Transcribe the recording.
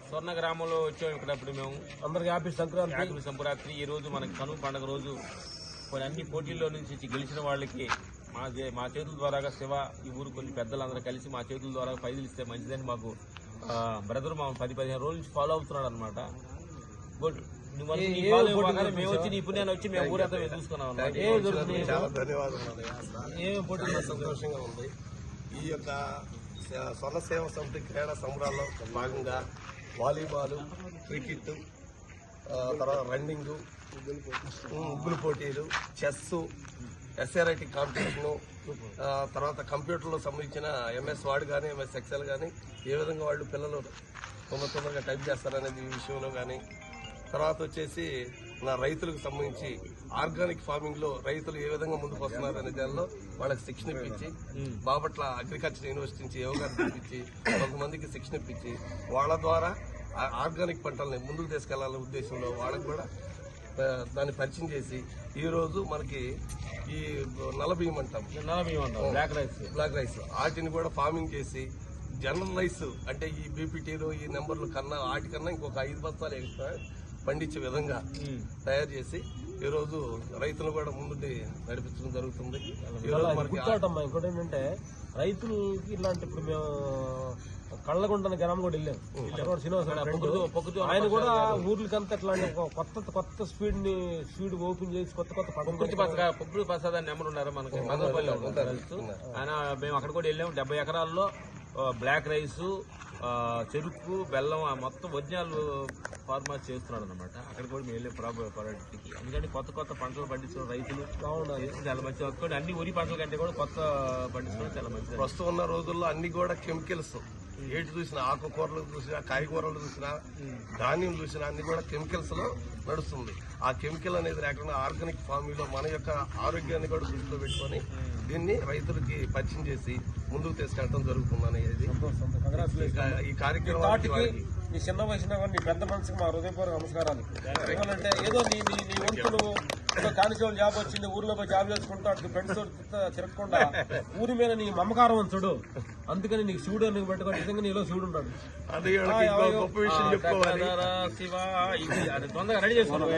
స్వర్ణ గ్రామంలో వచ్చాము. ఇక్కడ మేము అందరికి హ్యాపీ సంక్రాంతి. ఈ రోజు మనకి కనుమ పండుగ రోజు కొన్ని అన్ని పోటీల్లో నుంచి గెలిచిన వాళ్ళకి మా చేతుల ద్వారా శివ ఈ ఊరు కొన్ని పెద్దలందరూ కలిసి మా చేతుల ద్వారా ప్రైజులు ఇస్తే మంచిదని మాకు బ్రదర్ మా 10-15 రోజుల నుంచి ఫాలో అవుతున్నాడు అనమాట. గుడ్. మేము వచ్చి ఇప్పుడు నేను వచ్చి మేము ఊరంతా చూసుకున్నాం. చాలా ధన్యవాదాలు. సంతోషంగా ఉంది. ఈ యొక్క స్వర్ణ సేవ సమితి క్రీడా సంబరాల్లో భాగంగా వాలీబాల్, క్రికెట్, తర్వాత రన్నింగ్, ముగ్గులు పోటీలు, చెస్, ఎస్ఆర్ఐటి కాంపిటీషను, తర్వాత కంప్యూటర్లో సంబంధించిన ఎంఎస్ వర్డ్ కానీ ఎంఎస్ ఎక్సెల్ కానీ ఏ విధంగా వాళ్ళు పిల్లలు తొందరగా టైప్ చేస్తారనేది ఈ విషయంలో కానీ, తర్వాత వచ్చేసి నా రైతులకు సంబంధించి ఆర్గానిక్ ఫార్మింగ్ లో రైతులు ఏ విధంగా ముందుకు వస్తున్నారు అనే దానిలో వాళ్ళకి శిక్షణ ఇప్పించి, బాపట్ల అగ్రికల్చర్ యూనివర్సిటీ నుంచి యోగాన్ని తెప్పించి కొంతమందికి శిక్షణ ఇప్పించి వాళ్ళ ద్వారా ఆర్గానిక్ పంటల్ని ముందుకు తీసుకెళ్లాలనే ఉద్దేశంలో వాళ్ళకి కూడా దాన్ని పరిచయం చేసి ఈ రోజు మనకి ఈ నల్ల బియ్యం అంటాం, బ్లాక్ రైస్ వాటిని కూడా ఫార్మింగ్ చేసి జనరల్ రైస్ అంటే ఈ బీపీటీలు ఈ నెంబర్లు కన్నా వాటికన్నా ఇంకొక 5 బస్తాలు ఎక్స్ట్రా పండించే విధంగా తయారు చేసి ఈ రోజు రైతులు కూడా ముందుండి నడిపించడం జరుగుతుంది. ఇంకోటి ఏంటంటే రైతులకి ఇలాంటి ఇప్పుడు మేము కళ్ళగుంట గ్రామం కూడా వెళ్ళాం. ఆయన కూడా ఊర్లకంతా ఇట్లాంటి కొత్త స్పీడ్ ఓపెన్ చేసి కొత్త పొప్పుడు ప్రసాద్ అని నెంబర్ ఉన్నారు మనకి మదనపల్లి ఆయన. మేము అక్కడ కూడా వెళ్ళాము. 70 ఎకరాల్లో బ్లాక్ రైస్, చెరుకు, బెల్లం మొత్తం ఒరిజినల్ ఫార్మర్స్ చేస్తున్నాడు అనమాట. అక్కడ కూడా మేము వెళ్ళే ప్రాడక్ట్కి. ఎందుకంటే కొత్త పంటలు పండించడం రైతులు చాలా మంచిది. అన్ని వరి పంటల కంటే కూడా కొత్త పండించడం చాలా మంచిది. ప్రస్తుతం ఉన్న రోజుల్లో అన్ని కూడా కెమికల్స్, ఏటి చూసినా ఆకుకూరలు చూసినా కాయగూరలు చూసినా ధాన్యం చూసినా అన్ని కూడా కెమికల్స్ లో నడుస్తుంది. ఆ కెమికల్ అనేది లేకుండా ఆర్గానిక్ ఫార్మింగ్ లో మన యొక్క ఆరోగ్యాన్ని కూడా దృష్టిలో పెట్టుకొని దీన్ని రైతులకి పరిచయం చేసి ముందుకు తీసుకెళ్ళడం జరుగుతుందనేది ఈ కార్యక్రమానికి. నీ చిన్న వయసులో నీ పెద్ద మనసుకి మా హృదయపూర్వక నమస్కారాలు. ఏమంటే ఏదో నీ వంతులు కానిస్టేబుల్ జాబ్ వచ్చింది, ఊర్లో పోయి జాబ్ చేసుకుంటా అటు ఫ్రెండ్స్ తిరగకుండా ఊరి మీద నీ మమకారం ఉంచుడు. అందుకని నీకు శివుడు అని పెట్టుకోండి. నిజంగా నీలో శివుడు ఉంటాడు. శివ తొందరగా రెడీ చేసుకోవాలి.